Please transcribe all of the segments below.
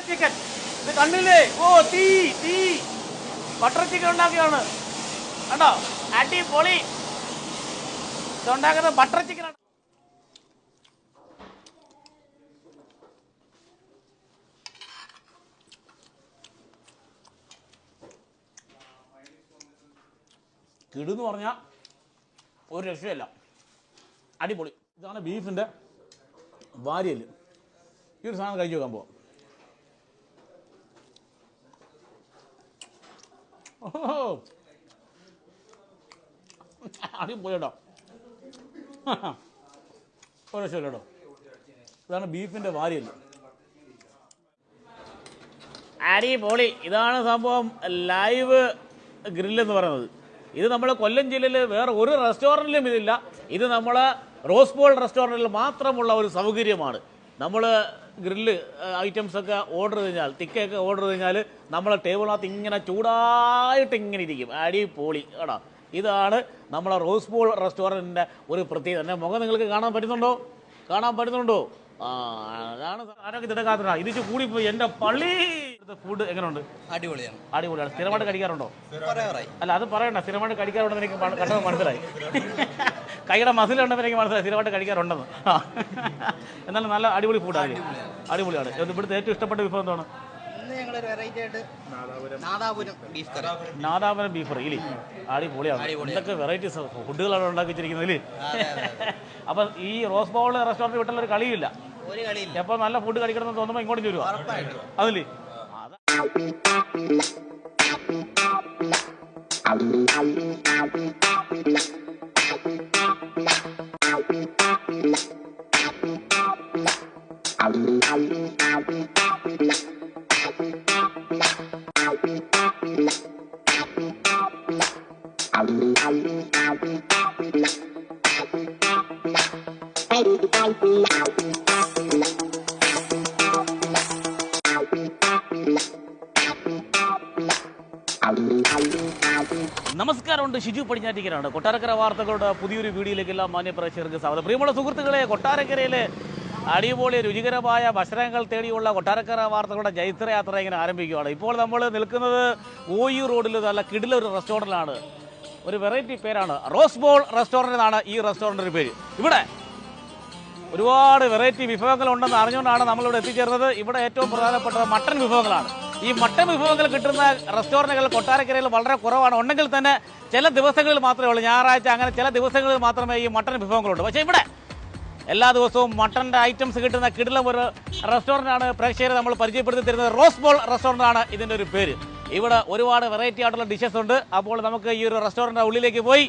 Chicken ഇത് കണ്ടില്ലേ? ഓ തീ തീ ബട്ടർ ചിക്കൻ ഉണ്ടാക്കിയാണ് കണ്ടോ? അടിപൊളി. ഇതുണ്ടാക്കുന്നത് ബട്ടർ ചിക്കനാണ്. കിടുന്ന് പറഞ്ഞാൽ ഒരു രക്ഷയല്ല, അടിപൊളി. ഇതാണ് ബീഫിൻ്റെ വാരിയല്. ഈ ഒരു സാധനം കഴിച്ചു നോക്കാൻ പോവാം. അടിപൊളി കേട്ടോ, ഒരു രക്ഷയില്ല കേട്ടോ. ഇതാണ് ബീഫിൻ്റെ വാരിയല്, അടിപൊളി. ഇതാണ് സംഭവം ലൈവ് ഗ്രില്ലെന്ന് പറയുന്നത്. ഇത് നമ്മൾ കൊല്ലം ജില്ലയിൽ വേറെ ഒരു റെസ്റ്റോറൻറ്റിലും ഇതില്ല. ഇത് നമ്മൾ റോസ് ബോൾ റെസ്റ്റോറൻറ്റിൽ മാത്രമുള്ള ഒരു സൗകര്യമാണ്. നമ്മൾ ഗ്രില്ല് ഐറ്റംസൊക്കെ ഓർഡർ ചെയ്ത് കഴിഞ്ഞാൽ, തിക്കയൊക്കെ ഓർഡർ ചെയ്ത് കഴിഞ്ഞാൽ നമ്മളെ ടേബിളിനകത്ത് ഇങ്ങനെ ചൂടായിട്ട് ഇങ്ങനെ ഇരിക്കും. അടിപൊളി കേട്ടോ. ഇതാണ് നമ്മളെ റോസ് ബോൾ റെസ്റ്റോറൻറ്റിൻ്റെ ഒരു പ്രത്യേകത. എൻ്റെ മുഖം നിങ്ങൾക്ക് കാണാൻ പറ്റുന്നുണ്ടോ? അതാണ് ആരോഗ്യ തിടക്കാത്ത. ഇത് കൂടിപ്പോയി എൻ്റെ പള്ളി. ഫുഡ് എങ്ങനെയുണ്ട്? അടിപൊളിയാണ്. സ്ഥിരമായിട്ട് കഴിക്കാറുണ്ടോ? അല്ല, അത് പറയണ്ട. സ്ഥിരമായിട്ട് കഴിക്കാറുണ്ടെന്ന് എനിക്ക് കണ്ടത് മനസ്സിലായി. കൈയുടെ മസിലുണ്ടെന്ന് എനിക്ക് മനസ്സിലായി സ്ഥിരമായിട്ട് കഴിക്കാറുണ്ടെന്ന്. എന്നാലും നല്ല അടിപൊളി ഫുഡാണ്. അടിപൊളിയാണ്. ഇവിടുത്തെ ഏറ്റവും ഇഷ്ടപ്പെട്ട വിഭവം എന്താണ്? നാദാപുരം ബീഫ് കറി ഇല്ലേ? അടിപൊളിയാണ്. എന്തൊക്കെ വെറൈറ്റീസ് ഫുഡുകളാണ് ഉണ്ടാക്കി വെച്ചിരിക്കുന്നത്. അപ്പൊ ഈ റോസ് ബോൾ റെസ്റ്റോറൻറ്റ് വിട്ടുള്ള ഒരു കളിയില്ല. എപ്പോൾ നല്ല ഫുഡ് കഴിക്കണമെന്ന് തോന്നുമ്പോൾ ഇങ്ങോട്ട് വരുവാ അതില്ലേ? നമസ്കാരമുണ്ട്, ഷിജു പടിഞ്ഞാറ്റിക്കരാണ്. കൊട്ടാരക്കര വാർത്തകളുടെ പുതിയൊരു വീഡിയോയിലേക്ക് എല്ലാ മാന്യപ്രേക്ഷകർക്ക് സ്വാഗതം. പ്രിയമുള്ള സുഹൃത്തുക്കളെ, കൊട്ടാരക്കരയിലെ അടിപൊളി രുചികരമായ ഭക്ഷണങ്ങൾ തേടിയുള്ള കൊട്ടാരക്കര വാർത്തകളുടെ ജൈത്രയാത്ര ഇങ്ങനെ ആരംഭിക്കുകയാണ്. ഇപ്പോൾ നമ്മൾ നിൽക്കുന്നത് ഓയൂർ റോഡിൽ നല്ല കിടിലൊരു റെസ്റ്റോറൻറ്റിലാണ്. ഒരു വെറൈറ്റി പേരാണ്, റോസ് ബോൾ റെസ്റ്റോറൻറ്റ് എന്നാണ് ഈ റെസ്റ്റോറൻറ്റിൻ്റെ പേര്. ഇവിടെ ഒരുപാട് വെറൈറ്റി വിഭവങ്ങൾ ഉണ്ടെന്ന് അറിഞ്ഞുകൊണ്ടാണ് നമ്മളിവിടെ എത്തിച്ചേർന്നത്. ഇവിടെ ഏറ്റവും പ്രധാനപ്പെട്ടത് മട്ടൻ വിഭവങ്ങളാണ്. ഈ മട്ടൻ വിഭവങ്ങൾ കിട്ടുന്ന റെസ്റ്റോറൻറ്റുകൾ കൊട്ടാരക്കരയിൽ വളരെ കുറവാണ്. ഉണ്ടെങ്കിൽ തന്നെ ചില ദിവസങ്ങളിൽ മാത്രമേ ഉള്ളൂ. ഞായറാഴ്ച അങ്ങനെ ചില ദിവസങ്ങളിൽ മാത്രമേ ഈ മട്ടൻ വിഭവങ്ങളുള്ളൂ. പക്ഷേ ഇവിടെ എല്ലാ ദിവസവും മട്ടൻ്റെ ഐറ്റംസ് കിട്ടുന്ന കിടിലം ഒരു റെസ്റ്റോറൻ്റാണ് പ്രേക്ഷകരെ നമ്മൾ പരിചയപ്പെടുത്തി തരുന്നത്. റോസ് ബോൾ റെസ്റ്റോറൻ്റ് ആണ് ഇതിൻ്റെ ഒരു പേര്. ഇവിടെ ഒരുപാട് വെറൈറ്റി ആയിട്ടുള്ള ഡിഷസ് ഉണ്ട്. അപ്പോൾ നമുക്ക് ഈ ഒരു റെസ്റ്റോറൻറ്റ് ഉള്ളിലേക്ക് പോയി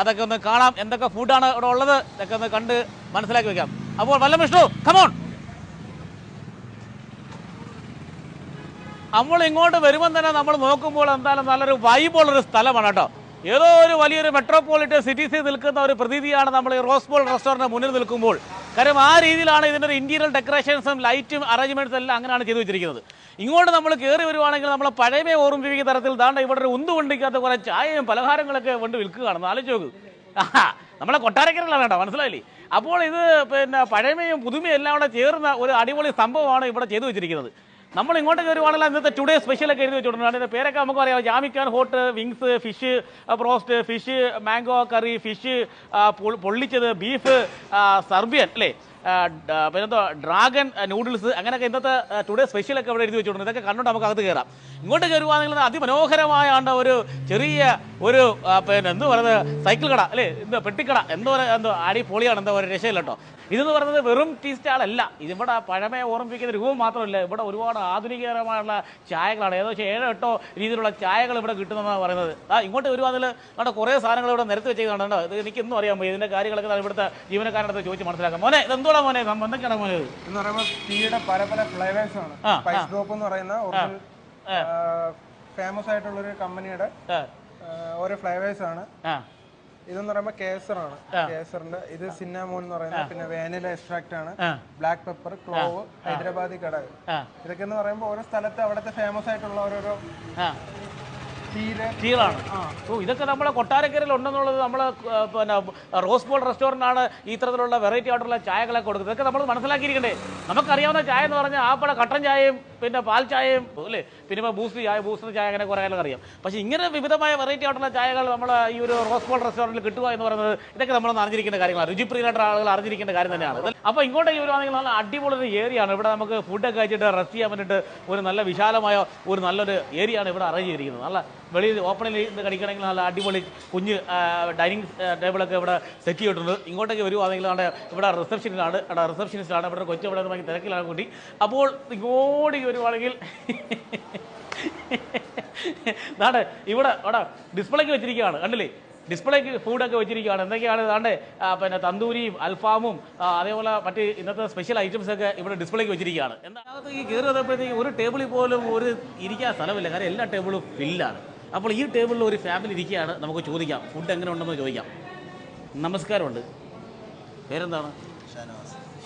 അതൊക്കെ ഒന്ന് കാണാം. എന്തൊക്കെ ഫുഡാണ് ഇവിടെ ഉള്ളത് ഇതൊക്കെ ഒന്ന് കണ്ട് മനസ്സിലാക്കി വെക്കാം. അപ്പോൾ വല്ലം വിഷ്ണു, കമോൺ. നമ്മൾ ഇങ്ങോട്ട് വരുമ്പം തന്നെ നമ്മൾ നോക്കുമ്പോൾ എന്തായാലും നല്ലൊരു വൈബുള്ളൊരു സ്ഥലമാണ് കേട്ടോ. ഏതോ ഒരു വലിയൊരു മെട്രോപൊളിറ്റൻ സിറ്റീസിൽ നിൽക്കുന്ന ഒരു പ്രതീതിയാണ് നമ്മൾ ഈ റോസ് ബോൾ റെസ്റ്റോറൻറ്റ് മുന്നിൽ നിൽക്കുമ്പോൾ. കാര്യം ആ രീതിയിലാണ് ഇതിൻ്റെ ഒരു ഇൻറ്റീരിയർ ഡെക്കറേഷൻസും ലൈറ്റും അറേഞ്ച്മെൻറ്റ്സും എല്ലാം അങ്ങനെയാണ് ചെയ്തു വെച്ചിരിക്കുന്നത്. ഇങ്ങോട്ട് നമ്മൾ കയറി വരുവാണെങ്കിൽ നമ്മളെ പഴമയെ ഓർമ്മിപ്പിക്കുന്ന തരത്തിൽ ദാണ്ട ഇവിടെ ഒരു ഉന്തുവണ്ടിക്കകത്ത് കുറേ ചായയും പലഹാരങ്ങളൊക്കെ കൊണ്ട് വിൽക്കുകയാണെന്ന് ആലോചിച്ച് നോക്ക്. നമ്മളെ കൊട്ടാരക്കരയിലാണ് കേട്ടോ, മനസ്സിലായില്ലേ? അപ്പോൾ ഇത് പിന്നെ പഴമയും പുതുമയും എല്ലാം കൂടെ ചേർന്ന ഒരു അടിപൊളി സംഭവമാണ് ഇവിടെ ചെയ്തു വെച്ചിരിക്കുന്നത്. നമ്മൾ ഇങ്ങോട്ട് കയറുവാണെങ്കിൽ ഇന്നത്തെ ടുഡേ സ്പെഷ്യലൊക്കെ എഴുതി വെച്ചിട്ടുണ്ട്. അതിൻ്റെ പേരൊക്കെ നമുക്ക് അറിയാം. Jamaican hot, wings, fish broast, fish mango curry, fish pollichathu, beef സർബിയൻ അല്ലേ, പിന്നെന്തോ ഡ്രാഗൺ നൂഡിൽസ്, അങ്ങനെയൊക്കെ ഇന്നത്തെ ടുഡേ സ്പെഷ്യലൊക്കെ ഇവിടെ എഴുതി വെച്ചിട്ടുണ്ട്. ഇതൊക്കെ കണ്ടുകൊണ്ട് നമുക്ക് അകത്ത് കയറാം. ഇങ്ങോട്ട് കയറുവാണെങ്കിൽ അതിമനോഹരമായ ഒരു ചെറിയ ഒരു പിന്നെ എന്ത് പറയുന്നത് സൈക്കിൾ കട അല്ലേ, എന്തോ പെട്ടിക്കട, എന്തോ അടിപൊളിയാണ്, എന്തോ ഒരു രക്ഷയില്ല കേട്ടോ. ഇതെന്ന് പറയുന്നത് വെറും ടീ സ്റ്റാളല്ല. ഇതിവിടെ പഴമയെ ഓർമ്മിപ്പിക്കുന്ന രൂപം മാത്രമല്ല, ഇവിടെ ഒരുപാട് ആധുനികരമായുള്ള ചായകളാണ്. ഏകദേശം 7-8 രീതിയിലുള്ള ചായകൾ ഇവിടെ കിട്ടുന്നതെന്നാണ് പറയുന്നത്. ഇങ്ങോട്ട് വരുവാണെങ്കിൽ അവിടെ കുറേ സാധനങ്ങൾ ഇവിടെ നിരത്തി വെച്ചേക്കാണ് കേട്ടോ. ഇത് എനിക്കൊന്നും അറിയാൻ പോയി. ഇതിൻ്റെ കാര്യങ്ങളൊക്കെ ഇവിടുത്തെ ജീവനക്കാരുടെ ചോദിച്ച് മനസ്സിലാക്കാം. മോനെ ഇതെന്തോടാ മോനെ, എന്തൊക്കെയാണ് മോനെ എന്ന് പറയുമ്പോൾ ടീയുടെ പല പല ഫ്ലേവേഴ്സ് ആണ്. സ്പൈസ് ഡ്രോപ്പ് എന്ന് പറയുന്ന ഫേമസ് ആയിട്ടുള്ള ഒരു കമ്പനിയുടെ ഓരോ ഫ്ലേവേഴ്സ് ആണ്. ഇതെന്ന് പറയുമ്പോൾ കേസറാണ്. കേസറിന്റെ ഇത് സിന്നാമോൺ എന്ന് പറയുന്നത്, പിന്നെ വാനില എക്സ്ട്രാക്ട് ആണ്, ബ്ലാക്ക് പെപ്പർ, ക്ലോവ്, ഹൈദരാബാദി കടക്. ഇതൊക്കെ എന്ന് പറയുമ്പോൾ ഓരോ സ്ഥലത്ത് അവിടുത്തെ ഫേമസ് ആയിട്ടുള്ള ഓരോരോ സ്റ്റീലാണ്. ഓ, ഇതൊക്കെ നമ്മളെ കൊട്ടാരക്കരയിൽ ഉണ്ടെന്നുള്ളത് നമ്മളെ പിന്നെ റോസ് ബോൾ റെസ്റ്റോറൻ്റാണ് ഈ ഇത്തരത്തിലുള്ള വെറൈറ്റി ആയിട്ടുള്ള ചായകളൊക്കെ കൊടുക്കുന്നത്. ഇതൊക്കെ നമ്മൾ മനസ്സിലാക്കിയിരിക്കണ്ടേ. നമുക്കറിയാവുന്ന ചായ എന്ന് പറഞ്ഞാൽ ആപ്പട കട്ടൻ ചായയും പിന്നെ പാൽ ചായയും അല്ലേ, പിന്നെ ഇപ്പോൾ ബൂസ്റ്റ് ചായ അങ്ങനെ കുറേ കാലം അറിയാം. പക്ഷേ ഇങ്ങനെ വിവിധമായ വെറൈറ്റി ആയിട്ടുള്ള ചായകൾ നമ്മൾ ഈ ഒരു റോസ് ബോൾ റെസ്റ്റോറൻറ്റിൽ കിട്ടുക എന്ന് പറയുന്നത് ഇതൊക്കെ നമ്മളൊന്ന് അറിഞ്ഞിരിക്കേണ്ട കാര്യങ്ങളാണ്. രുചിപ്രിയനായിട്ടുള്ള ആളുകൾ അറിഞ്ഞിരിക്കേണ്ട കാര്യം തന്നെയാണ്. അപ്പോൾ ഇങ്ങോട്ടേക്ക് വരുവാണെങ്കിൽ നല്ല അടിപൊളി ഒരു ഏരിയയാണ്. ഇവിടെ നമുക്ക് ഫുഡൊക്കെ കഴിച്ചിട്ട് റെസ്റ്റ് ചെയ്യാൻ വേണ്ടിയിട്ട് ഒരു നല്ല വിശാലമായ ഒരു നല്ലൊരു ഏരിയയാണ് ഇവിടെ അറേഞ്ച് ചെയ്തിരിക്കുന്നത്. നല്ല വെളിയിൽ ഓപ്പണിൽ ഇത് കഴിക്കണമെങ്കിൽ നല്ല അടിപൊളി കുഞ്ഞ് ഡൈനിങ് ടേബിളൊക്കെ ഇവിടെ സെറ്റ് ചെയ്തിട്ടുണ്ട്. ഇങ്ങോട്ടേക്ക് വരുവാണെങ്കിൽ ഇവിടെ റിസപ്ഷനിസ്റ്റാണ് ഇവിടെ കൊച്ചു ഇവിടെ ഭയങ്കര തിരക്കിലാണ് കൂട്ടി. അപ്പോൾ ഇങ്ങോട്ടേക്ക് വരുവാണെങ്കിൽ ദാണ്ടെ ഇവിടെ ഡിസ്പ്ലേക്ക് വെച്ചിരിക്കുകയാണ്, കണ്ടില്ലേ? ഡിസ്പ്ലേക്ക് ഫുഡൊക്കെ വെച്ചിരിക്കുകയാണ്. എന്തൊക്കെയാണ് ദാണ്ടെ പിന്നെ തന്തൂരിയും അൽഫാമും അതേപോലെ മറ്റ് ഇന്നത്തെ സ്പെഷ്യൽ ഐറ്റംസൊക്കെ ഇവിടെ ഡിസ്പ്ലേക്ക് വെച്ചിരിക്കുകയാണ്. എന്താണ് ഈ കയറി വന്നപ്പോഴത്തേക്ക് ഒരു ടേബിളിൽ പോലും ഒരു ഇരിക്കാൻ സ്ഥലമില്ല, കാരണം എല്ലാ ടേബിളും ഫില്ലാണ്. അപ്പോൾ ഈ ടേബിളിൽ ഒരു ഫാമിലി ഇരിക്കുകയാണ്. നമുക്ക് ചോദിക്കാം ഫുഡ് എങ്ങനെ ഉണ്ടെന്ന് ചോദിക്കാം. നമസ്കാരമുണ്ട്, പേരെന്താണ്?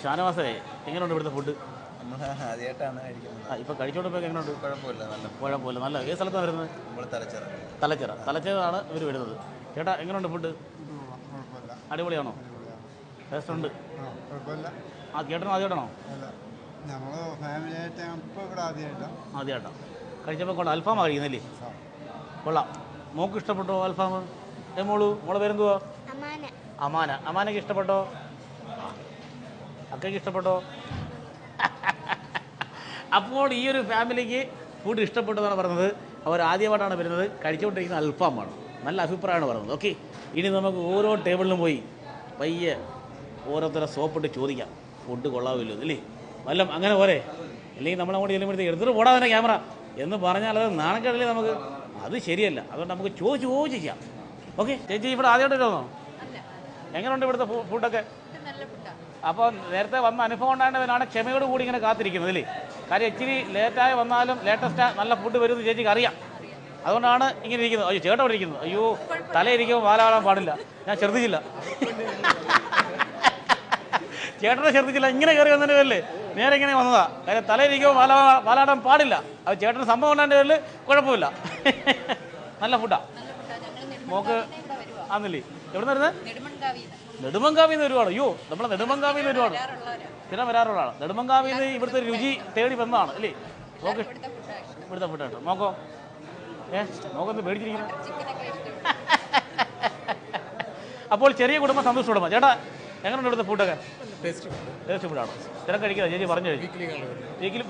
ഷാനവാസേ, എങ്ങനെയുണ്ട് ഇവിടുത്തെ ഫുഡ്? ഇപ്പൊ കഴിച്ചോണ്ടപ്പോ എങ്ങനെയുണ്ട്? കുഴപ്പമില്ല. നല്ല ഏത് സ്ഥലത്താണ് വരുന്നത്? തലച്ചേറാണ് ഇവർ വരുന്നത്. ചേട്ടാ എങ്ങനെയുണ്ട് ഫുഡ്? അടിപൊളിയാണോ? ടേസ്റ്റ് ഉണ്ട്? ചേട്ടനോ ആദ്യമായിട്ടാണോ? ആദ്യമായിട്ടാ കഴിച്ചപ്പോൾ കൊണ്ട് അൽഫാമാണ് കഴിക്കുന്നില്ലേ? കൊള്ളാം. മോക്ക് ഇഷ്ടപ്പെട്ടോ അൽഫാം? മോളെ പേരെന്തുവാ? അമാനക്ക് ഇഷ്ടപ്പെട്ടോ? അക്കയ്ക്ക് ഇഷ്ടപ്പെട്ടോ? അപ്പോൾ ഈ ഒരു ഫാമിലിക്ക് ഫുഡ് ഇഷ്ടപ്പെട്ടെന്നാണ് പറഞ്ഞത്. അവർ ആദ്യമായിട്ടാണ് വരുന്നത്. കഴിച്ചുകൊണ്ടിരിക്കുന്ന അൽഫാമാണ്. നല്ല അഭിപ്രായമാണ് പറഞ്ഞത്. ഓക്കെ, ഇനി നമുക്ക് ഓരോ ടേബിളിലും പോയി പയ്യെ ഓരോരുത്തരെ സോപ്പിട്ട് ചോദിക്കാം ഫുഡ് കൊള്ളാവില്ലോ അല്ലേ, വല്ലതും അങ്ങനെ പോരെ. അല്ലെങ്കിൽ നമ്മളങ്ങോട്ട് ചെല്ലുമ്പോഴത്തേക്ക് എടുത്തിട്ട് പോടാ തന്നെ ക്യാമറ എന്ന് പറഞ്ഞാൽ അത് നാണക്കേടല്ലേ നമുക്ക്, അത് ശരിയല്ല. അതുകൊണ്ട് നമുക്ക് ചോദിക്കാം. ഓക്കെ ചേച്ചി, ഇവിടെ ആദ്യമായിട്ട് വരുമോ? എങ്ങനെയുണ്ട് ഇവിടുത്തെ ഫുഡൊക്കെ? അപ്പോൾ നേരത്തെ വന്ന അനുഭവം ഉണ്ടായവനാണ് ക്ഷമയോട് കൂടി ഇങ്ങനെ കാത്തിരിക്കുന്നത് അല്ലേ. കാര്യം ഇച്ചിരി ലേറ്റായി വന്നാലും ലേറ്റസ്റ്റ് നല്ല ഫുഡ് വരുമെന്ന് ചേച്ചിക്ക് അറിയാം. അതുകൊണ്ടാണ് ഇങ്ങനെ ഇരിക്കുന്നത്. അയ്യോ ചേട്ടൻ ഇവിടെ ഇരിക്കുന്നത്. അയ്യോ തലയിരിക്കുമ്പോൾ വാലാടാൻ പാടില്ല, ഞാൻ ശ്രദ്ധിച്ചില്ല. ചേട്ടനെ ശ്രദ്ധിച്ചില്ല, ഇങ്ങനെ കയറി വന്നതിൻ്റെ പേരിൽ നേരെ ഇങ്ങനെ വന്നതാ. കാര്യം തലയിരിക്കുമ്പോൾ വാലാടാൻ പാടില്ല. അത് ചേട്ടന് സംഭവം ഉണ്ടായതിൻ്റെ പേരിൽ കുഴപ്പമില്ല. നല്ല ഫുഡാ. മോക്ക് ആന്നില്ലേ? എവിടെ നിന്ന് വരുന്നത്? നെടുമങ്കാവിൽ നിന്ന് വരുവാണ്. അയ്യോ, നമ്മളെ നെടുമങ്കാവിൽ നിന്ന് വരുവാണ്, സ്ഥിരം വരാറുള്ളതാണ്. നെടുമങ്കാവിൽ നിന്ന് ഇവിടുത്തെ രുചി തേടി വന്നതാണ് അല്ലേ. നോക്ക് ഇവിടുത്തെ ഫുഡ് കേട്ടോ. നോക്കോ നോക്കൊന്ന് പേടിച്ചിരിക്കുന്നു. അപ്പോൾ ചെറിയ കുടുംബം സന്തോഷ കുടുംബം. ചേട്ടാ എങ്ങനെയുണ്ട് ഇവിടുത്തെ ഫുഡൊക്കെ? ടേസ്റ്റ് ഫുഡാണോ? സ്ഥിരം കഴിക്കുന്നത് ചേച്ചി പറഞ്ഞു കഴിഞ്ഞു.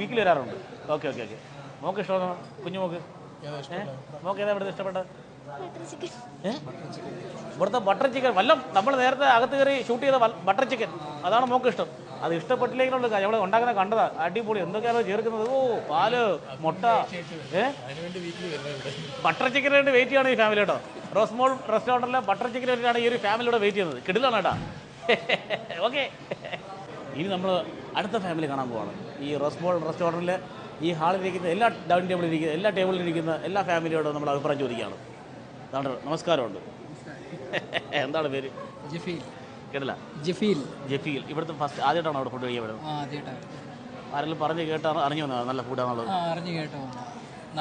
വീക്കിൽ വരാറുണ്ട്. ഓക്കെ. മോക്ക് ഇഷ്ടമാണോ? കുഞ്ഞുമോക്ക് മോക്ക് ഏതാ ഇവിടുത്തെ ഇഷ്ടപ്പെട്ടത്? ഇവിടുത്തെ ബട്ടർ ചിക്കൻ വല്ലം നമ്മൾ നേരത്തെ അകത്ത് കയറി ഷൂട്ട് ചെയ്ത ബട്ടർ ചിക്കൻ, അതാണ് മോക്ക് ഇഷ്ടം. അത് ഇഷ്ടപ്പെട്ടില്ലെങ്കിലുള്ള നമ്മൾ ഉണ്ടാക്കുന്ന കണ്ടതാ, അടിപൊളി. എന്തൊക്കെയാണ് ചേർക്കുന്നത്? ഓ, പാല്, മുട്ട. ബട്ടർ ചിക്കന് വേണ്ടി വെയിറ്റ് ചെയ്യണം ഈ ഫാമിലി കേട്ടോ. റോസ് ബോൾ റെസ്റ്റോറൻറ്റിലെ ബട്ടർ ചിക്കന് വേണ്ടിയാണ് ഈ ഒരു ഫാമിലിയോടെ വെയിറ്റ് ചെയ്യുന്നത്. കിടിലാണ് കേട്ടോ. ഓക്കെ, ഇനി നമ്മൾ അടുത്ത ഫാമിലി കാണാൻ പോവാണ്. ഈ റോസ് ബോൾ റെസ്റ്റോറൻറ്റിൽ ഈ ഹാളിലിരിക്കുന്ന എല്ലാ ഡൈനിങ് ടേബിളിലിരിക്കുന്ന എല്ലാ ടേബിളിലിരിക്കുന്ന എല്ലാ ഫാമിലിയോടും നമ്മൾ അഭിപ്രായം ചോദിക്കുകയാണ്. അതാണ്. നമസ്കാരമുണ്ട്. എന്താണ് പേര്? കേട്ടില്ല. ജഫീൽ. ഇവിടുത്തെ ഫസ്റ്റ് ആദ്യമായിട്ടാണ് അവിടെ ഫുഡ് കഴിക്കാൻ വരുന്നത്? ആരെങ്കിലും പറഞ്ഞ് കേട്ടാണ് അറിഞ്ഞു വന്നത് നല്ല ഫുഡാണുള്ളത്?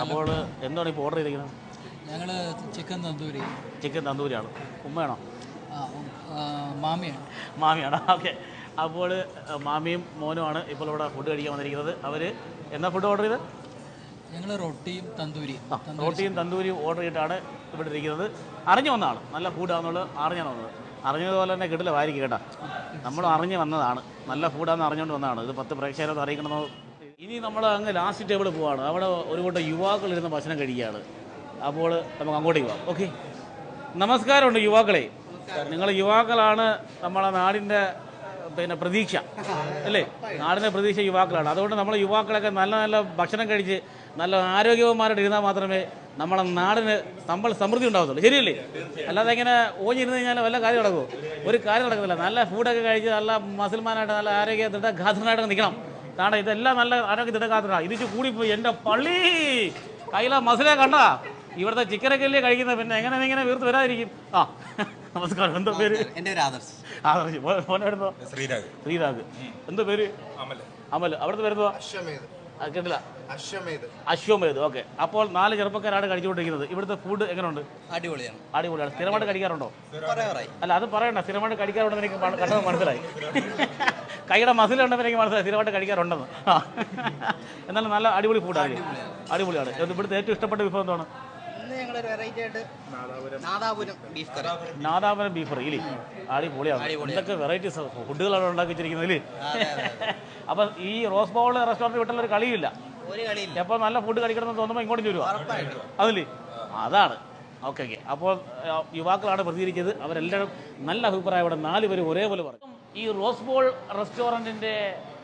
അപ്പോൾ എന്താണ് ഇപ്പോൾ ഓർഡർ ചെയ്തിരിക്കുന്നത്? ഞങ്ങൾ ചിക്കൻ തന്തൂരിയാണ്. ഉമ്മയാണോ? മാമിയാണ്. ഓക്കെ, അപ്പോൾ മാമിയും മോനുമാണ് ഇപ്പോൾ ഇവിടെ ഫുഡ് കഴിക്കാൻ വന്നിരിക്കുന്നത്. അവർ എന്നാ ഫുഡ് ഓർഡർ ചെയ്ത്? ഞങ്ങൾ റൊട്ടിയും തന്തൂരിയും ഓർഡർ ചെയ്തിട്ടാണ് ഇവിടെ ഇരിക്കുന്നത്. അറിഞ്ഞു വന്നതാണ് നല്ല ഫുഡാണെന്നുള്ളത്. അറിഞ്ഞാണ് വന്നത്. അറിഞ്ഞതുപോലെ തന്നെ കിടിലമായിരിക്കും കേട്ടോ. നമ്മൾ അറിഞ്ഞ് വന്നതാണ്, നല്ല ഫുഡാണെന്ന് അറിഞ്ഞുകൊണ്ട് വന്നതാണ്. ഇത് 10 പ്രേക്ഷകരൊന്നും അറിയിക്കണമെന്നോ. ഇനി നമ്മൾ അങ്ങ് ലാസ്റ്റ് ടേബിൾ പോവാണ്. അവിടെ ഒരു കൂട്ടം യുവാക്കളിരുന്ന് ഭക്ഷണം കഴിക്കുകയാണ്. അപ്പോൾ നമുക്ക് അങ്ങോട്ടേക്ക് പോവാം. ഓക്കെ, നമസ്കാരമുണ്ട് യുവാക്കളെ. നിങ്ങൾ യുവാക്കളാണ് നമ്മളെ നാടിൻ്റെ പിന്നെ പ്രതീക്ഷ അല്ലേ. നാടിൻ്റെ പ്രതീക്ഷ യുവാക്കളാണ്. അതുകൊണ്ട് നമ്മൾ യുവാക്കളൊക്കെ നല്ല നല്ല ഭക്ഷണം കഴിച്ച് നല്ല ആരോഗ്യവന്മാരായിട്ട് ഇരുന്നാൽ മാത്രമേ നമ്മളെ നാടിന് സമൃദ്ധി ഉണ്ടാകത്തുള്ളൂ. ശരിയല്ലേ? അല്ലാതെ ഇങ്ങനെ ഓഞ്ഞിരുന്ന് കഴിഞ്ഞാൽ വല്ല കാര്യം നടക്കുമോ? ഒരു കാര്യം നടക്കുന്നില്ല. നല്ല ഫുഡൊക്കെ കഴിച്ച് നല്ല മസിൽമാനായിട്ട് നല്ല ആരോഗ്യ ദൃഢഗാത്രനായിട്ട് നിൽക്കണം. കാരണം ഇതെല്ലാം നല്ല ആരോഗ്യ ദൃഢഗാത്രനാണ്. ഇത് കൂടിപ്പോയി എൻ്റെ പള്ളി കയ്യിലെ മസിലെ കണ്ടാ. ഇവിടുത്തെ ചിക്കനൊക്കെ അല്ലേ കഴിക്കുന്നത്, പിന്നെ എങ്ങനെ വീർത്ത് വരാതിരിക്കും. ആ നമസ്കാരം. എന്തോ പേര്? എൻ്റെ പേര് ആദർശ്. ശ്രീരാഗ്. എന്തോ പേര്? അമൽ. അവിടുത്തെ പേരെന്തുവാ? കേട്ടില്ല. അശ്വമേധ്. ഓക്കെ, അപ്പോൾ 4 ചെറുപ്പക്കാരാണ് കഴിച്ചുകൊണ്ടിരിക്കുന്നത്. ഇവിടുത്തെ ഫുഡ് എങ്ങനെയുണ്ട്? അടിപൊളിയാണ്. അടിപൊളിയാണ്. സ്ഥിരമായിട്ട് കഴിക്കാറുണ്ടോ? അല്ല, അത് പറയണ്ട. സ്ഥിരമായിട്ട് കഴിക്കാറുണ്ടെന്ന് എനിക്ക് കണ്ടത് മനസ്സിലായി. കൈയുടെ മസിലുണ്ടെന്ന് എനിക്ക് മനസ്സിലായി സ്ഥിരമായിട്ട് കഴിക്കാറുണ്ടെന്ന്. എന്നാലും നല്ല അടിപൊളി ഫുഡാണ്. അടിപൊളിയാണ്. ഇവിടുത്തെ ഏറ്റവും ഇഷ്ടപ്പെട്ട വിഭവം എന്താണ്? നാദാപുരം ബീഫ് കറി ഇല്ലേ? അടിപൊളിയാണ്. എന്തൊക്കെ വെറൈറ്റീസ് ഫുഡുകളാണ് ഉണ്ടാക്കി വെച്ചിരിക്കുന്നത് ഇല്ലേ? അപ്പം ഈ റോസ് ബൗൾ റെസ്റ്റോറൻറ്റ് വിട്ടുള്ള ഒരു കളിയില്ല. എപ്പോൾ നല്ല ഫുഡ് കഴിക്കണമെന്ന് തോന്നുമ്പോൾ ഇങ്ങോട്ട് വരുവാ അതില്ലേ? അതാണ്. ഓക്കെ. അപ്പോൾ യുവാക്കളാണ് പ്രതികരിച്ചത്. അവരെല്ലാവരും നല്ല അഭിപ്രായം. ഇവിടെ 4 പേരും ഒരേപോലെ പറഞ്ഞു. ഈ റോസ് ബോൾ റെസ്റ്റോറൻറ്റിൻ്റെ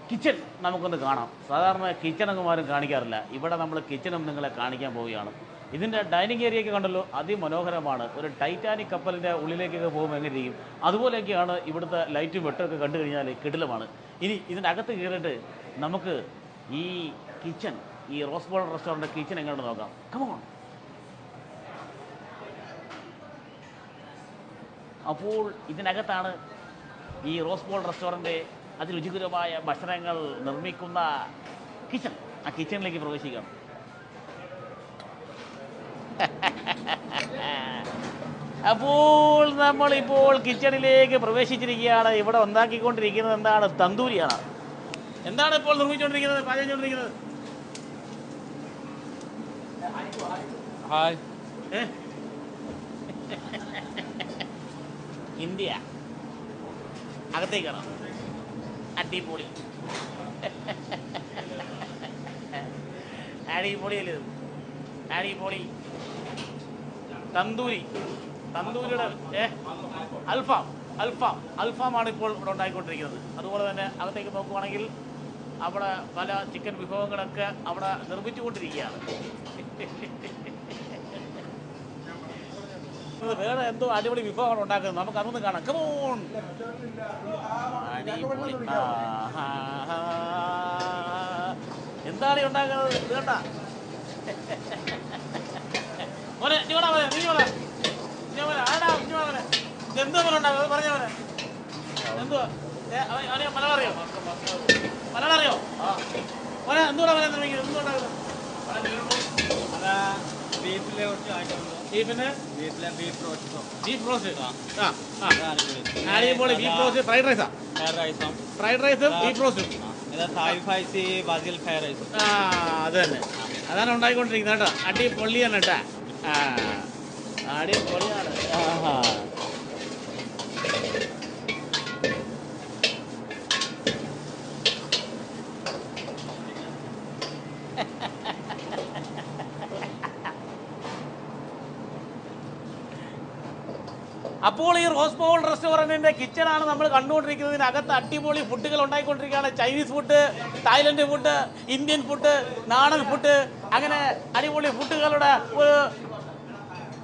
കിച്ചൺ നമുക്കൊന്ന് കാണാം. സാധാരണ കിച്ചണങ്ങുമാരും കാണിക്കാറില്ല. ഇവിടെ നമ്മൾ കിച്ചണും നിങ്ങളെ കാണിക്കാൻ പോവുകയാണ്. ഇതിൻ്റെ ഡൈനിങ് ഏരിയയൊക്കെ കണ്ടല്ലോ, അതിമനോഹരമാണ്. ഒരു ടൈറ്റാനിക് കപ്പലിൻ്റെ ഉള്ളിലേക്കൊക്കെ പോകുമ്പോൾ എങ്ങനെ ഇരിക്കും അതുപോലെയൊക്കെയാണ്. ഇവിടുത്തെ ലൈറ്റും വെട്ടമൊക്കെ കണ്ടു കഴിഞ്ഞാൽ കിടിലമാണ്. ഇനി ഇതിൻ്റെ അകത്ത് കയറിയിട്ട് നമുക്ക് ഈ കിച്ചൺ, ഈ റോസ് ബോൾ റെസ്റ്റോറൻറ്റ് കിച്ചൺ എങ്ങനെയാണെന്ന് നോക്കാം. കമോൺ. അപ്പോൾ ഇതിനകത്താണ് ഈ റോസ് ബോൾ റെസ്റ്റോറൻറ്റ് അതിരുചികരമായ ഭക്ഷണങ്ങൾ നിർമ്മിക്കുന്ന കിച്ചൺ. ആ കിച്ചണിലേക്ക് പ്രവേശിക്കാം. അപ്പോൾ നമ്മളിപ്പോൾ കിച്ചണിലേക്ക് പ്രവേശിച്ചിരിക്കുകയാണ്. ഇവിടെ ഉണ്ടാക്കിക്കൊണ്ടിരിക്കുന്നത് എന്താണ്? തന്തൂരിയാണ്. എന്താണ് ഇപ്പോൾ നിർമ്മിച്ചുകൊണ്ടിരിക്കുന്നത്, പാചകം ചെയ്തുകൊണ്ടിരിക്കുന്നത്? ഇന്ത്യ അകത്തേക്കാണ്. അടിപൊളി. അടിപൊളിയല്ലേ? അടിപൊളി. തന്തൂരിയുടെ അൽഫാമാണ് ഇപ്പോൾ ഇവിടെ ഉണ്ടായിക്കൊണ്ടിരിക്കുന്നത്. അതുപോലെ തന്നെ അകത്തേക്ക് നോക്കുവാണെങ്കിൽ അവിടെ പല ചിക്കൻ വിഭവങ്ങളൊക്കെ അവിടെ നിർമ്മിച്ചുകൊണ്ടിരിക്കുകയാണ്. വേറെ എന്തോ അടിപൊളി വിഭവമാണ് ഉണ്ടാക്കുന്നത്. നമുക്ക് അതൊന്ന് കാണാം. കമോൺ. അടിപൊളി. എന്താണ് ഉണ്ടാക്കുന്നത്? വേണ്ട മോനെ, നീ വേണം നീ വേണം ആടാ നീ വേണം. എന്തോ പോലെ ഉണ്ടാകും പറഞ്ഞ പോലെ. എന്തുവാ അവനെ മലയാളം അറിയോ? മോനെ എന്തുകൂടെ പറയാൻ തുടങ്ങി? എന്തുകൊണ്ടാകുന്നത്? Beef roast. അടിപൊളി ബീഫ് റോസ്റ്റ്. ഫ്രൈഡ് റൈസാ? ഫ്രൈഡ് റൈസും ബീഫ് റോസ്റ്റും. അത് തന്നെ, അതാണ് ഉണ്ടായിക്കൊണ്ടിരിക്കുന്നത് കേട്ടോ. അടിപൊളിയാണ് കേട്ടാ. അടിപൊളിയാണ്. അപ്പോൾ ഈ റോസ് ബൗൾ റെസ്റ്റോറൻറ്റിൻ്റെ കിച്ചണാണ് നമ്മൾ കണ്ടുകൊണ്ടിരിക്കുന്നത്. ഇതിനകത്ത് അടിപൊളി ഫുഡുകൾ ഉണ്ടായിക്കൊണ്ടിരിക്കുകയാണ്. Chinese food, Thailand food, Indian food, നാടൻ ഫുഡ്, അങ്ങനെ അടിപൊളി ഫുഡുകളുടെ ഒരു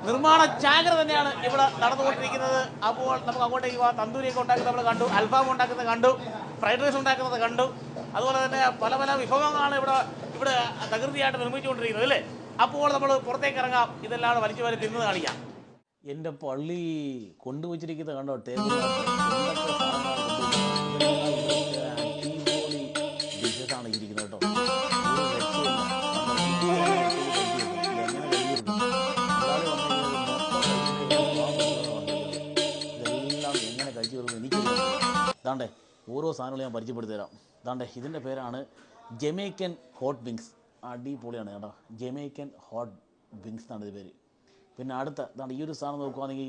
നിർമ്മാണ ചാകര തന്നെയാണ് ഇവിടെ നടന്നുകൊണ്ടിരിക്കുന്നത്. അപ്പോൾ നമുക്ക് അങ്ങോട്ടേക്ക് പോകാം. തന്തൂരിയൊക്കെ ഉണ്ടാക്കുന്നത് നമ്മൾ കണ്ടു, അൽഫാം ഉണ്ടാക്കുന്നത് കണ്ടു, ഫ്രൈഡ് റൈസ് ഉണ്ടാക്കുന്നത് കണ്ടു. അതുപോലെ തന്നെ പല പല വിഭവങ്ങളാണ് ഇവിടെ തകൃതിയായിട്ട് നിർമ്മിച്ചുകൊണ്ടിരിക്കുന്നത് അല്ലേ? അപ്പോൾ നമ്മൾ പുറത്തേക്ക് ഇറങ്ങാം. ഇതെല്ലാം വലിച്ചു വാരി തിന്ന് കാണിക്കാം. എൻ്റെ പള്ളി കൊണ്ടുവച്ചിരിക്കുന്നത് കണ്ടോ? ടേബിൾ അടിപൊളി ഡിഷസാണ് ഇരിക്കുന്നത് കേട്ടോ. ഇതെല്ലാം എങ്ങനെ കഴിച്ചു വരുന്നത് എനിക്ക് ഇതാണ്ടേ ഓരോ സാധനങ്ങളും ഞാൻ പരിചയപ്പെടുത്തി തരാം. ഇതാണ്ടേ ഇതിൻ്റെ പേരാണ് ജമൈക്കൻ ഹോട്ട് വിങ്സ്. അടിപൊളിയാണ് കേട്ടോ. ജമൈക്കൻ ഹോട്ട് വിങ്സ് എന്നാണ് ഇത് പേര്. പിന്നെ അടുത്ത ഇതാണ് ഈ ഒരു സാധനം നോക്കുകയാണെങ്കിൽ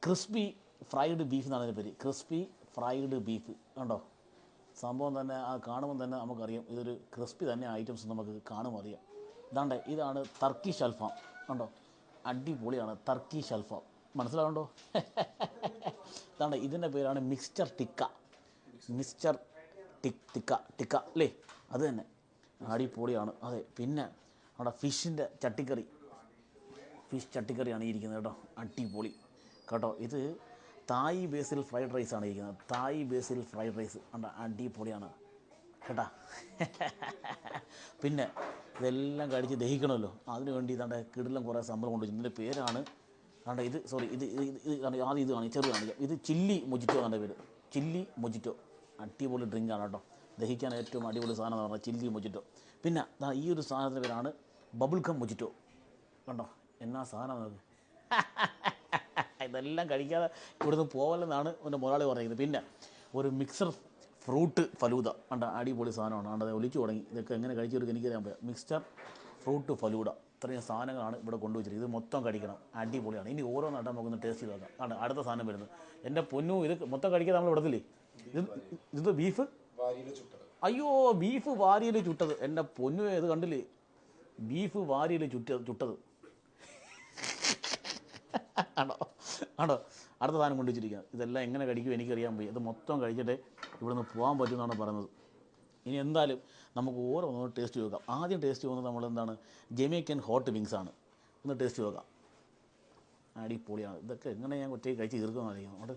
ക്രിസ്പി ഫ്രൈഡ് ബീഫ് എന്നാണ് ഇതിൻ്റെ പേര്. ക്രിസ്പി ഫ്രൈഡ് ബീഫ് കണ്ടോ? സംഭവം തന്നെ ആ കാണുമ്പോൾ തന്നെ നമുക്കറിയാം ഇതൊരു ക്രിസ്പി തന്നെ ഐറ്റംസ് നമുക്ക് കാണുമ്പോൾ അറിയാം. ഇതാണ് ടർക്കിഷ് അൽഫാം കണ്ടോ? അടിപൊളിയാണ് ടർക്കിഷ് അൽഫാം. മനസ്സിലാകണ്ടോ? ഇതിൻ്റെ പേരാണ് മിക്സ്ചർ ടിക്ക. മിക്സ്ചർ ടിക്ക അല്ലേ? അത് തന്നെ അടിപൊളിയാണ്. അതെ. പിന്നെ നമ്മുടെ ഫിഷിൻ്റെ ചട്ടിക്കറി, ഫിഷ് ചട്ടിക്കറിയാണ് ഇരിക്കുന്നത് കേട്ടോ. അടിപൊളി കേട്ടോ. ഇത് തായ് ബേസിൽ ഫ്രൈഡ് റൈസാണ് ഇരിക്കുന്നത്. തായ് ബേസിൽ ഫ്രൈഡ് റൈസ് കണ്ടോ? അടിപൊളിയാണ് കേട്ടാ. പിന്നെ ഇതെല്ലാം കഴിച്ച് ദഹിക്കണമല്ലോ, അതിനു വേണ്ടി കിടിലം കുറേ സംഭവം കൊണ്ടുവച്ചു. ഇതിൻ്റെ പേരാണ് ഇത് ആദ്യം ഇത് കാണിക്കും, ചെറു കാണിക്കാം. ഇത് ചില്ലി മൊജിറ്റോ എന്നാണ് പേര്. ചില്ലി മൊജിറ്റോ അടിപൊളി ഡ്രിങ്കാണ് കേട്ടോ. ദഹിക്കാൻ ഏറ്റവും അടിപൊളി സാധനം എന്ന് പറഞ്ഞാൽ ചില്ലി മൊജിറ്റോ. പിന്നെ ഈ ഒരു സാധനത്തിൻ്റെ പേരാണ് ബബിൾ കം മൊജിറ്റോ. കണ്ടോ എന്നാ സാധനം നോക്ക്. ഇതെല്ലാം കഴിക്കാതെ ഇവിടുന്ന് പോവല്ലെന്നാണ് എൻ്റെ മുതലാളി പറയുന്നത്. പിന്നെ ഒരു മിക്സർ ഫ്രൂട്ട് ഫലൂദ കണ്ട അടിപൊളി സാധനമാണ്. കണ്ടത് ഒലിച്ചു തുടങ്ങി. ഇതൊക്കെ എങ്ങനെ കഴിച്ചെടുക്കുക എനിക്കറിയാൻ പറ്റും. മിക്സ്ചർ ഫ്രൂട്ട് ഫലൂഡ ഇത്രയും സാധനങ്ങളാണ് ഇവിടെ കൊണ്ടുവച്ചിരിക്കുന്നത്. ഇത് മൊത്തം കഴിക്കണം, അടിപൊളിയാണ്. ഇനി ഓരോന്നായിട്ട് നമുക്കൊന്ന് ടേസ്റ്റ് ചെയ്ത് നോക്കാം. ആണ് അടുത്ത സാധനം വരുന്നത്. എൻ്റെ പൊന്നു, ഇത് മൊത്തം കഴിക്കാൻ നമ്മൾ വിടത്തില്ലേ? ഇത് ബീഫ്, അയ്യോ ബീഫ് വാരിയിൽ ചുട്ടത്. എൻ്റെ പൊന്നു, ഇത് കണ്ടില്ലേ? ബീഫ് വാരിയിൽ ചുട്ടത് ആണോ ആണോ അടുത്ത സാധനം കൊണ്ടുവച്ചിരിക്കുക. ഇതെല്ലാം എങ്ങനെ കഴിക്കും എനിക്കറിയാൻ പോയി. ഇത് മൊത്തം കഴിച്ചിട്ട് ഇവിടെ നിന്ന് പോകാൻ പറ്റുമെന്നാണ് പറയുന്നത്. ഇനി എന്തായാലും നമുക്ക് ഓരോന്ന് ടേസ്റ്റ് നോക്കാം. ആദ്യം ടേസ്റ്റ് ചെയ്യുന്നത് നമ്മളെന്താണ്, ജമൈക്കൻ ഹോട്ട് വിങ്സ് ആണ്. ഒന്ന് ടേസ്റ്റ് നോക്കാം. അടിപൊളിയാണ്. ഇതൊക്കെ എങ്ങനെ ഞാൻ ഒറ്റയ്ക്ക് കഴിച്ച് തീർക്കുമെന്ന് അറിയാം. അതുകൊണ്ട്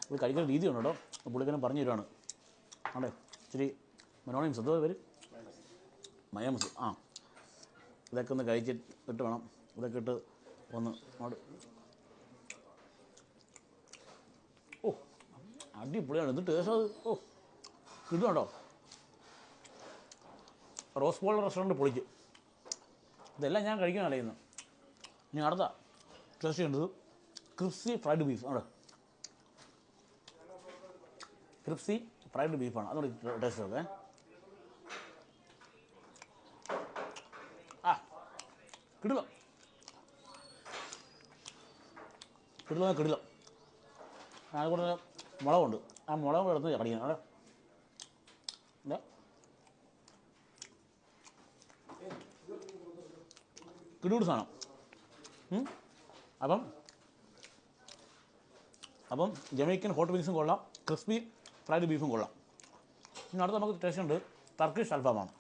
ഇത് കഴിക്കുന്ന രീതിയുണ്ട് കേട്ടോ. പുള്ളിക്കാരൻ പറഞ്ഞു തരുവാണ്. ആണേ ഇച്ചിരി മയോണൈസ് എന്തോ പേര്, മയോണൈസ്. ഇതൊക്കെ ഒന്ന് കഴിച്ചിട്ട് വേണം. ഇതൊക്കെ ഇട്ട് ഒന്ന് അടിപൊളിയാണ്. ഇത് ടേസ്റ്റ് അത് കിട്ടുന്നുണ്ടോ? റോസ് ബോൾ റെസ്റ്റോറൻറ്റ് പൊളിച്ച്. ഇതെല്ലാം ഞാൻ കഴിക്കാനല്ല ഇന്ന്. ഇനി അടുത്ത ടേസ്റ്റ് ചെയ്യേണ്ടത് ക്രിപ്സി ഫ്രൈഡ് ബീഫ് ആണ്. ക്രിപ്സി ഫ്രൈഡ് ബീഫാണ്. അതുകൊണ്ട് ടേസ്റ്റ് നോക്കേ. കിടില അതുകൊണ്ട് മുളകുണ്ട്. ആ മുളക് എടുത്ത് കടിക്കണം. അവിടെ കിടൂട് സാധനം. അപ്പം ജമൈക്കൻ ഹോട്ട് വിങ്സും കൊള്ളാം, ക്രിസ്പി ഫ്രൈഡ് ബീഫും കൊള്ളാം. ഇനി അടുത്ത് നമുക്ക് ടേസ്റ്റ് ഉണ്ട് ടർക്കിഷ് അൽഫാമാണ്.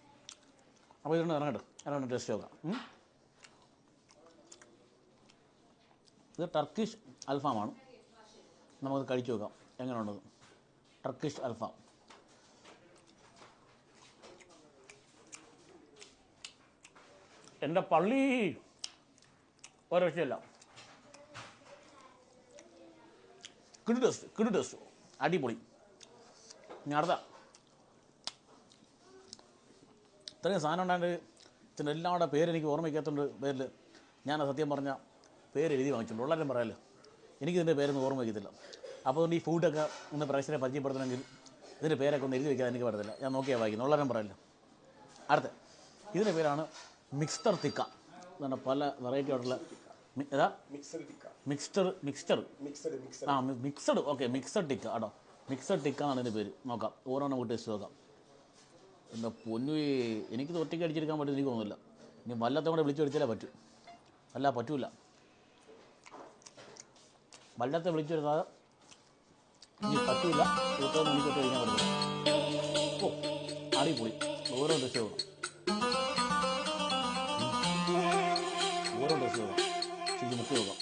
അപ്പോൾ ഇതുകൊണ്ട് ഇറങ്ങട്ടെ ടേസ്റ്റ് നോക്കാം. ഇത് ടർക്കിഷ് അൽഫാമാണ്. നമുക്കത് കഴിച്ചു നോക്കാം എങ്ങനെയുള്ളത്. ടർക്കിഷ് അൽഫാം എൻ്റെ പള്ളി ഒരു രക്ഷയില്ല. കിടു ടേസ്റ്റ് അടിപൊളി. ഞാൻ അടുത്ത ഇത്രയും സാധനം ഉണ്ടായിട്ട് ഇതിൻ്റെ എല്ലാവരുടെ പേരെനിക്ക് ഓർമ്മിക്കാത്തതുകൊണ്ട് പേരിൽ ഞാൻ സത്യം പറഞ്ഞ പേര് എഴുതി വാങ്ങിച്ചിട്ടുണ്ട്. ഉള്ളവരും പറയാമല്ലോ, എനിക്കിതിൻ്റെ പേരൊന്നും ഓർമ്മ വയ്ക്കത്തില്ല. അപ്പോൾ അതുകൊണ്ട് ഈ ഫുഡൊക്കെ ഒന്ന് പ്രേക്ഷകരെ പരിചയപ്പെടുത്തണമെങ്കിൽ ഇതിൻ്റെ പേരൊക്കെ ഒന്ന് എഴുതി വയ്ക്കാൻ എനിക്ക് പറ്റത്തില്ല. ഞാൻ നോക്കിയാൽ വായിക്കുന്നു. ഉള്ളവരും പറയല്ലോ. അടുത്ത ഇതിൻ്റെ പേരാണ് മിക്സ്ചർ തിക്ക. ഇതാണ് പല വെറൈറ്റി ആയിട്ടുള്ള മിക്സഡ് ഓക്കെ മിക്സഡ് ടിക്ക കേട്ടോ. മിക്സഡ് ടിക്ക എന്നാണ് ഇതിൻ്റെ പേര്. നോക്കാം, ഓരോന്നും കൂട്ടി ടേസ്റ്റ് നോക്കാം. എൻ്റെ പൊന്നു, എനിക്കിത് ഒറ്റയ്ക്ക് അടിച്ചെടുക്കാൻ പറ്റും എനിക്ക് തോന്നുന്നില്ല. ഇനി വല്ലത്തെ കൂടെ വിളിച്ചു വരുത്തിയാലേ പറ്റൂ, അല്ല പറ്റൂല. വല്ലത്തെ വിളിച്ചു വരുത്താതെ ഇനി പറ്റൂല. ഇരുപത്തൊന്ന് മണിക്കൊട്ട് കഴിക്കാൻ പറ്റില്ല. അടിപൊളി. ഓരോ ടേസ്റ്റ് നോക്കാം, ഓരോ ടേസ്റ്റ് നോക്കാം. ശരി മുക്കി നോക്കാം.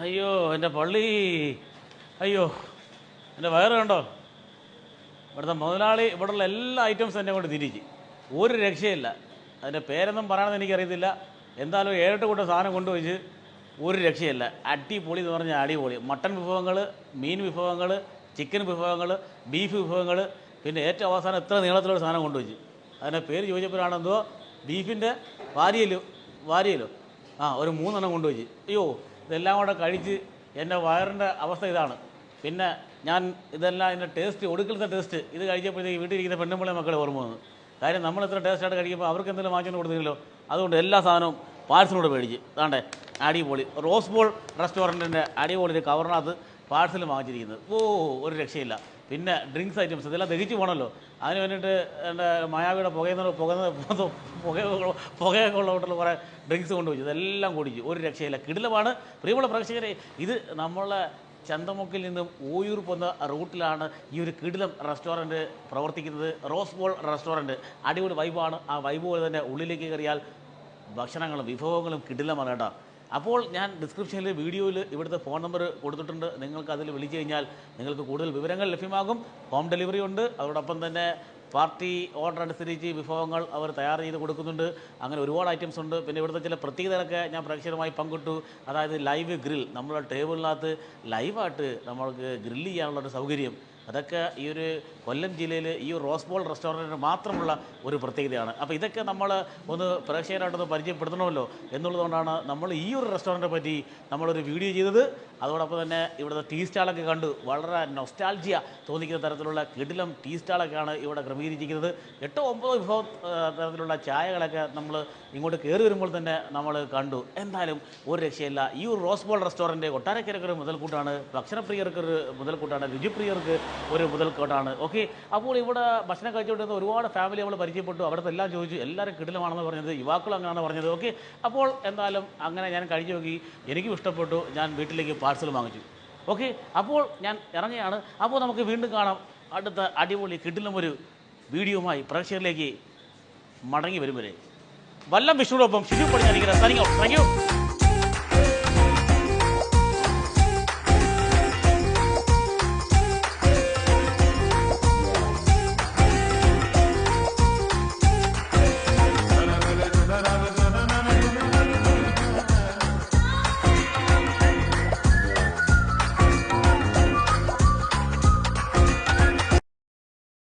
അയ്യോ എൻ്റെ പള്ളി, അയ്യോ എൻ്റെ വയറ് കണ്ടോ? ഇവിടുത്തെ മുതലാളി ഇവിടെയുള്ള എല്ലാ ഐറ്റംസും എന്നെ കൊണ്ട് തിരിച്ച് ഒരു രക്ഷയില്ല. അതിൻ്റെ പേരൊന്നും പറയണമെന്ന് എനിക്കറിയത്തില്ല. എന്തായാലും 7-8 കൂട്ടം സാധനം കൊണ്ടുവച്ച് ഒരു രക്ഷയില്ല. അടിപൊളി എന്ന് പറഞ്ഞാൽ അടിപൊളി. മട്ടൺ വിഭവങ്ങൾ, മീൻ വിഭവങ്ങൾ, ചിക്കൻ വിഭവങ്ങൾ, ബീഫ് വിഭവങ്ങൾ, പിന്നെ ഏറ്റവും അവസാനം എത്ര നീളത്തിലുള്ള സാധനം കൊണ്ടുവച്ച്. അതിൻ്റെ പേര് ചോദിച്ചപ്പോഴാണെന്തോ ബീഫിൻ്റെ വാരിയലോ ഒരു 3 എണ്ണം കൊണ്ടുവച്ച്. അയ്യോ ഇതെല്ലാം കൂടെ കഴിച്ച് എൻ്റെ വയറിൻ്റെ അവസ്ഥ ഇതാണ്. പിന്നെ ഞാൻ ഇതെല്ലാം ഇതിൻ്റെ ടേസ്റ്റ് ഒടുക്കലത്തെ ടേസ്റ്റ് ഇത് കഴിച്ചപ്പോഴത്തേക്ക് വീട്ടിലിരിക്കുന്ന പെണ്ണുമ്പിളെ മക്കളെ ഓർമ്മ വന്നു. കാര്യം നമ്മൾ ഇത്ര ടേസ്റ്റായിട്ട് കഴിക്കുമ്പോൾ അവർക്ക് എന്തെങ്കിലും വാങ്ങിച്ചുകൊണ്ട് കൊടുത്തില്ലല്ലോ. അതുകൊണ്ട് എല്ലാ സാധനവും പാഴ്സലോട് മേടിച്ച് അതാണ്ടേ അടിപൊളി റോസ് ബോൾ റെസ്റ്റോറൻറ്റിൻ്റെ അടിപൊളി ഒരു കവറിനകത്ത് പാഴ്സൽ വാങ്ങിച്ചിരിക്കുന്നത്. ഒരു രക്ഷയില്ല. പിന്നെ ഡ്രിങ്ക്സ് ഐറ്റംസ് ഇതെല്ലാം ദഹിച്ച് പോകണമല്ലോ. അതിന് വേണ്ടിയിട്ട് എൻ്റെ മായാവിയുടെ പുകയൊക്കെ ഉള്ളതായിട്ടുള്ള കുറേ ഡ്രിങ്ക്സ് കൊണ്ടുപോയി ഇതെല്ലാം കുടിച്ചു. ഒരു രക്ഷയില്ല. കിടിലമാണ്. പ്രിയമുള്ള പ്രേക്ഷകരെ, ഇത് നമ്മളെ ചന്തമുക്കിൽ നിന്നും ഓയൂർ പോകുന്ന റൂട്ടിലാണ് ഈ ഒരു കിടിലം റെസ്റ്റോറൻറ്റ് പ്രവർത്തിക്കുന്നത്. റോസ് ബോൾ റെസ്റ്റോറൻറ്റ് അടിപൊളി വൈബാണ്. ആ വൈബ് പോലെ തന്നെ ഉള്ളിലേക്ക് കയറിയാൽ ഭക്ഷണങ്ങളും വിഭവങ്ങളും കിടിലമാണ് കേട്ടോ. അപ്പോൾ ഞാൻ ഡിസ്ക്രിപ്ഷനിൽ വീഡിയോയിൽ ഇവിടുത്തെ ഫോൺ നമ്പർ കൊടുത്തിട്ടുണ്ട്. നിങ്ങൾക്ക് അതിൽ വിളിച്ചു കഴിഞ്ഞാൽ നിങ്ങൾക്ക് കൂടുതൽ വിവരങ്ങൾ ലഭ്യമാകും. ഹോം ഡെലിവറി ഉണ്ട്. അതോടൊപ്പം തന്നെ പാർട്ടി ഓർഡർ അനുസരിച്ച് വിഭവങ്ങൾ അവർ തയ്യാർ ചെയ്ത് കൊടുക്കുന്നുണ്ട്. അങ്ങനെ ഒരുപാട് ഐറ്റംസ് ഉണ്ട്. പിന്നെ ഇവിടുത്തെ ചില പ്രത്യേകതകളൊക്കെ ഞാൻ പ്രേക്ഷകരുമായി പങ്കിട്ടു. അതായത് ലൈവ് ഗ്രിൽ, നമ്മുടെ ടേബിളിനകത്ത് ലൈവായിട്ട് നമ്മൾക്ക് ഗ്രില്ല് ചെയ്യാനുള്ളൊരു സൗകര്യം. അതൊക്കെ ഈ ഒരു കൊല്ലം ജില്ലയിൽ ഈ റോസ് ബോൾ റെസ്റ്റോറൻറ്റിന് മാത്രമുള്ള ഒരു പ്രത്യേകതയാണ്. അപ്പോൾ ഇതൊക്കെ നമ്മൾ ഒന്ന് പ്രേക്ഷകരായിട്ടൊന്ന് പരിചയപ്പെടുത്തണമല്ലോ എന്നുള്ളതുകൊണ്ടാണ് നമ്മൾ ഈ ഒരു റെസ്റ്റോറൻറ്റിനെ പറ്റി നമ്മളൊരു വീഡിയോ ചെയ്തത്. അതോടൊപ്പം തന്നെ ഇവിടുത്തെ ടീ സ്റ്റാളൊക്കെ കണ്ടു വളരെ നൊസ്റ്റാൾജിയ തോന്നിക്കുന്ന തരത്തിലുള്ള കിടിലം ടീ സ്റ്റാളൊക്കെയാണ് ഇവിടെ ക്രമീകരിച്ചിരിക്കുന്നത്. 8-9 വിഭവം തരത്തിലുള്ള ചായകളൊക്കെ നമ്മൾ ഇങ്ങോട്ട് കയറി വരുമ്പോൾ തന്നെ നമ്മൾ കണ്ടു. എന്തായാലും ഒരു രക്ഷയില്ല. ഈ ഒരു റോസ് ബോൾ റെസ്റ്റോറൻറ്റ് കൊട്ടാരക്കരക്കൊരു മുതൽക്കൂട്ടാണ്, ഭക്ഷണപ്രിയർക്കൊരു മുതൽക്കൂട്ടാണ്, രുചിപ്രിയർക്ക് ഒരു മുതൽക്കൂട്ടാണ്. ഓക്കെ, അപ്പോൾ ഇവിടെ ഭക്ഷണം കഴിച്ചുകൊണ്ടിരുന്ന ഒരുപാട് ഫാമിലി നമ്മൾ പരിചയപ്പെട്ടു. അവിടുത്തെ എല്ലാം ചോദിച്ചു. എല്ലാവരും കിടിലമാണെന്ന് പറഞ്ഞത്, യുവാക്കളും അങ്ങനെയാണ് പറഞ്ഞത്. ഓക്കെ, അപ്പോൾ എന്തായാലും അങ്ങനെ ഞാൻ കഴിച്ചു നോക്കി. എനിക്കും ഇഷ്ടപ്പെട്ടു. ഞാൻ വീട്ടിലേക്ക് പാഴ്സൽ വാങ്ങിച്ചു. ഓക്കെ, അപ്പോൾ ഞാൻ ഇറങ്ങുകയാണ്. അപ്പോൾ നമുക്ക് വീണ്ടും കാണാം അടുത്ത അടിപൊളി കിടിലമൊരു വീഡിയോയുമായി പ്രേക്ഷകരിലേക്ക് മടങ്ങി വരും വരെ. വല്ലം വിഷ്ണുവിനൊപ്പം ഷിജു പടിഞ്ഞാലിരിക്കുന്ന സൈനിങ് ഔട്ട്. Thank U.